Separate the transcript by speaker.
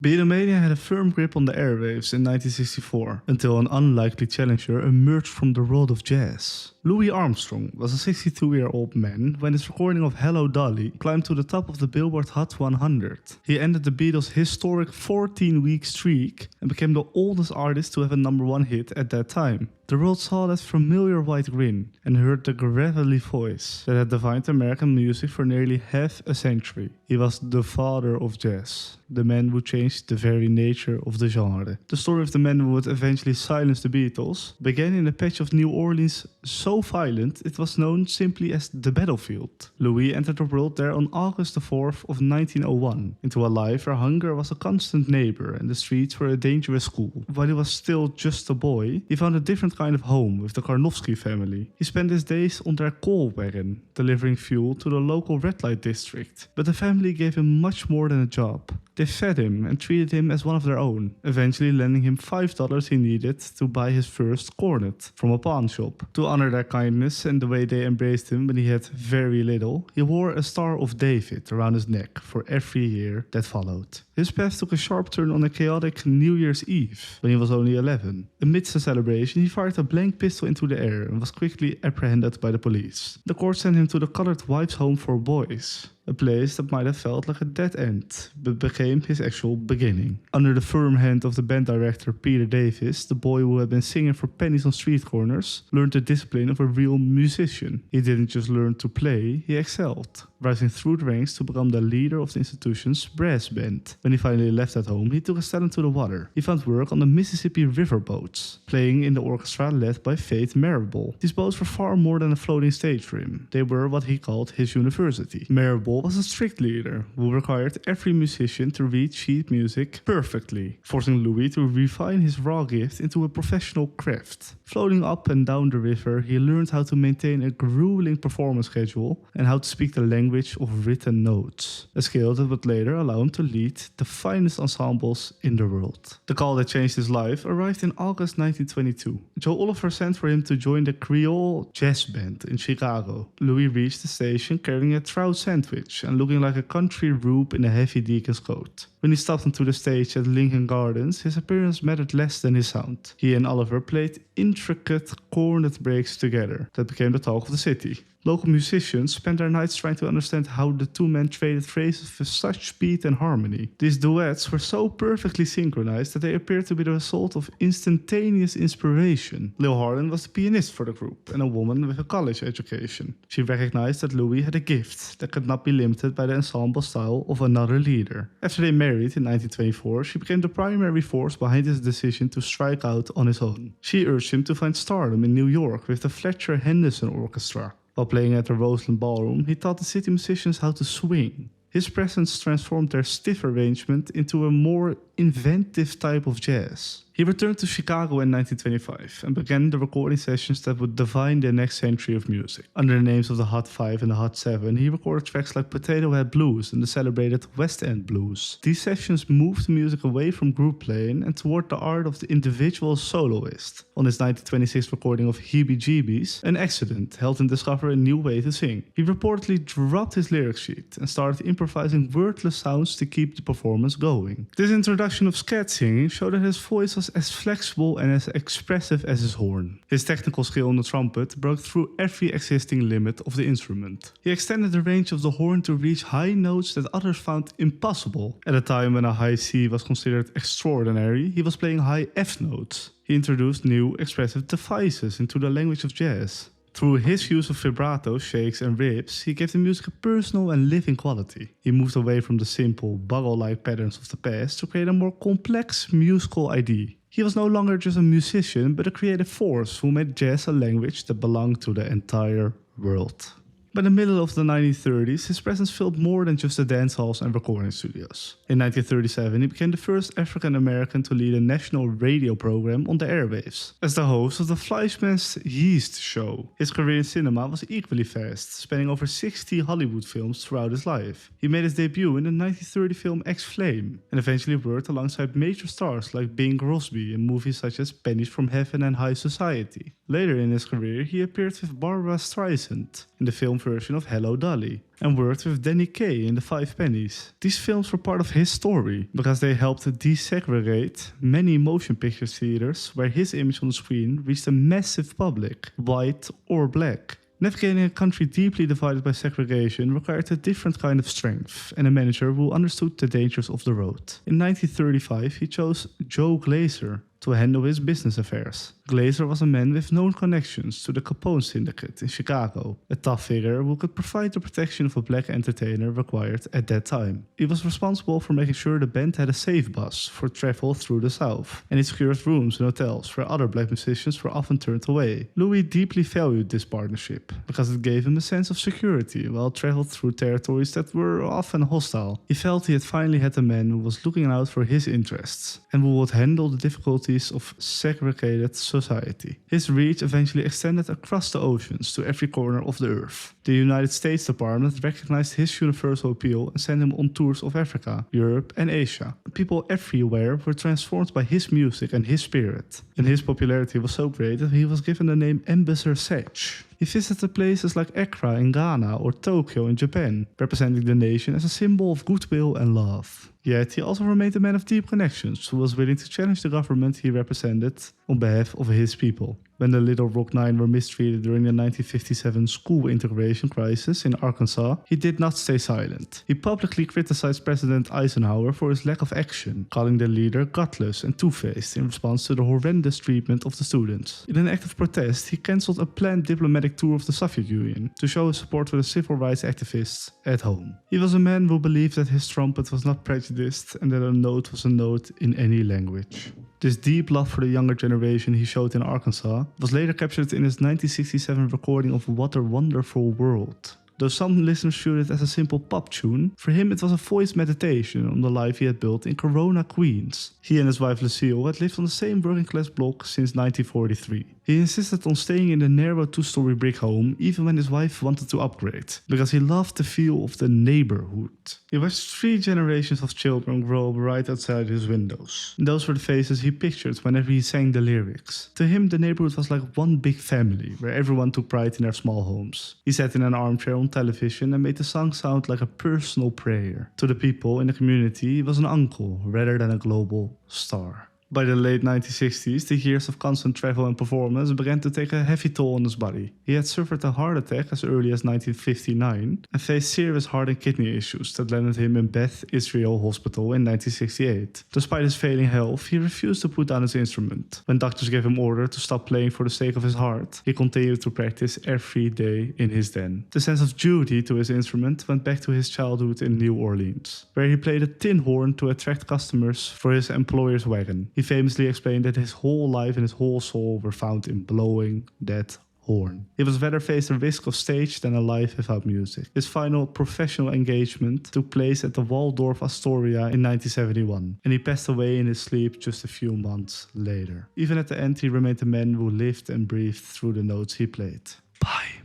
Speaker 1: Beatlemania had a firm grip on the airwaves in 1964, until an unlikely challenger emerged from the world of jazz. Louis Armstrong was a 62-year-old man when his recording of Hello Dolly climbed to the top of the Billboard Hot 100. He ended the Beatles' historic 14-week streak and became the oldest artist to have a #1 hit at that time. The world saw that familiar white grin and heard the gravelly voice that had defined American music for nearly half a century. He was the father of jazz, the man who changed the very nature of the genre. The story of the man who would eventually silence the Beatles began in a patch of New Orleans so violent it was known simply as the battlefield. Louis entered the world there on August the 4th of 1901, into a life where hunger was a constant neighbor and the streets were a dangerous school. While he was still just a boy, he found a different kind of home with the Karnofsky family. He spent his days on their coal wagon, delivering fuel to the local red light district. But the family gave him much more than a job. They fed him and treated him as one of their own, eventually lending him $5 he needed to buy his first cornet from a pawn shop. To honor their kindness and the way they embraced him when he had very little, he wore a Star of David around his neck for every year that followed. His path took a sharp turn on a chaotic New Year's Eve, when he was only 11. Amidst the celebration, he fired a blank pistol into the air and was quickly apprehended by the police. The court sent him to the colored wives' home for boys, a place that might have felt like a dead end, but became his actual beginning. Under the firm hand of the band director Peter Davis, the boy who had been singing for pennies on street corners learned the discipline of a real musician. He didn't just learn to play, he excelled, rising through the ranks to become the leader of the institution's brass band. When he finally left at home, he took his talent to the water. He found work on the Mississippi River boats, playing in the orchestra led by Faith Marable. These boats were far more than a floating stage for him. They were what he called his university. Marable was a strict leader who required every musician to read sheet music perfectly, forcing Louis to refine his raw gift into a professional craft. Floating up and down the river, he learned how to maintain a grueling performance schedule and how to speak the language of written notes, a skill that would later allow him to lead the finest ensembles in the world. The call that changed his life arrived in August 1922. Joe Oliver sent for him to join the Creole Jazz Band in Chicago. Louis reached the station carrying a trout sandwich and looking like a country rube in a heavy deacon's coat. When he stepped onto the stage at Lincoln Gardens, his appearance mattered less than his sound. He and Oliver played intricate cornet breaks together that became the talk of the city. Local musicians spent their nights trying to understand how the two men traded phrases with such speed and harmony. These duets were so perfectly synchronized that they appeared to be the result of instantaneous inspiration. Lil Harlan was the pianist for the group and a woman with a college education. She recognized that Louis had a gift that could not be limited by the ensemble style of another leader. After they married in 1924, she became the primary force behind his decision to strike out on his own. She urged him to find stardom in New York with the Fletcher Henderson Orchestra. While playing at the Roseland Ballroom, he taught the city musicians how to swing. His presence transformed their stiff arrangement into a more inventive type of jazz. He returned to Chicago in 1925 and began the recording sessions that would define the next century of music. Under the names of the Hot 5 and the Hot 7, he recorded tracks like Potato Head Blues and the celebrated West End Blues. These sessions moved the music away from group playing and toward the art of the individual soloist. On his 1926 recording of Heebie Jeebies, an accident helped him discover a new way to sing. He reportedly dropped his lyric sheet and started improvising wordless sounds to keep the performance going. This introduction of scat singing showed that his voice was as flexible and as expressive as his horn. His technical skill on the trumpet broke through every existing limit of the instrument. He extended the range of the horn to reach high notes that others found impossible. At a time when a high C was considered extraordinary, he was playing high F notes. He introduced new expressive devices into the language of jazz. Through his use of vibrato, shakes and rips, he gave the music a personal and living quality. He moved away from the simple, bugle-like patterns of the past to create a more complex musical idea. He was no longer just a musician, but a creative force who made jazz a language that belonged to the entire world. By the middle of the 1930s, his presence filled more than just the dance halls and recording studios. In 1937, he became the first African American to lead a national radio program on the airwaves. As the host of the Fleischmann's Yeast Show, his career in cinema was equally fast, spanning over 60 Hollywood films throughout his life. He made his debut in the 1930 film X-Flame, and eventually worked alongside major stars like Bing Crosby in movies such as Pennies from Heaven and High Society. Later in his career, he appeared with Barbara Streisand in the film version of Hello Dolly and worked with Danny Kaye in The Five Pennies. These films were part of his story because they helped desegregate many motion picture theaters where his image on the screen reached a massive public, white or black. Navigating a country deeply divided by segregation required a different kind of strength and a manager who understood the dangers of the road. In 1935, he chose Joe Glazer to handle his business affairs. Glazer was a man with known connections to the Capone syndicate in Chicago, a tough figure who could provide the protection of a black entertainer required at that time. He was responsible for making sure the band had a safe bus for travel through the South, and he secured rooms in hotels where other black musicians were often turned away. Louis deeply valued this partnership because it gave him a sense of security while traveled through territories that were often hostile. He felt he had finally had a man who was looking out for his interests and who would handle the difficulties of segregated society. His reach eventually extended across the oceans to every corner of the earth. The United States Department recognized his universal appeal and sent him on tours of Africa, Europe and Asia. People everywhere were transformed by his music and his spirit. And his popularity was so great that he was given the name Ambassador Sage. He visited places like Accra in Ghana or Tokyo in Japan, representing the nation as a symbol of goodwill and love. Yet he also remained a man of deep connections who was willing to challenge the government he represented on behalf of his people. When the Little Rock Nine were mistreated during the 1957 school integration crisis in Arkansas, he did not stay silent. He publicly criticized President Eisenhower for his lack of action, calling the leader gutless and two-faced in response to the horrendous treatment of the students. In an act of protest, he cancelled a planned diplomatic tour of the Soviet Union to show his support for the civil rights activists at home. He was a man who believed that his trumpet was not prejudiced and that a note was a note in any language. This deep love for the younger generation he showed in Arkansas was later captured in his 1967 recording of What a Wonderful World. Though some listeners viewed it as a simple pop tune, for him it was a voiced meditation on the life he had built in Corona, Queens. He and his wife Lucille had lived on the same working class block since 1943. He insisted on staying in the narrow two-story brick home even when his wife wanted to upgrade, because he loved the feel of the neighborhood. He watched 3 generations of children grow up right outside his windows. And those were the faces he pictured whenever he sang the lyrics. To him, the neighborhood was like one big family, where everyone took pride in their small homes. He sat in an armchair on television and made the song sound like a personal prayer. To the people in the community, he was an uncle rather than a global star. By the late 1960s, the years of constant travel and performance began to take a heavy toll on his body. He had suffered a heart attack as early as 1959 and faced serious heart and kidney issues that landed him in Beth Israel Hospital in 1968. Despite his failing health, he refused to put down his instrument. When doctors gave him order to stop playing for the sake of his heart, he continued to practice every day in his den. The sense of duty to his instrument went back to his childhood in New Orleans, where he played a tin horn to attract customers for his employer's wagon. He famously explained that his whole life and his whole soul were found in blowing that horn. He was rather faced a risk of stage than a life without music. His final professional engagement took place at the Waldorf Astoria in 1971, and he passed away in his sleep just a few months later. Even at the end, he remained a man who lived and breathed through the notes he played. Bye.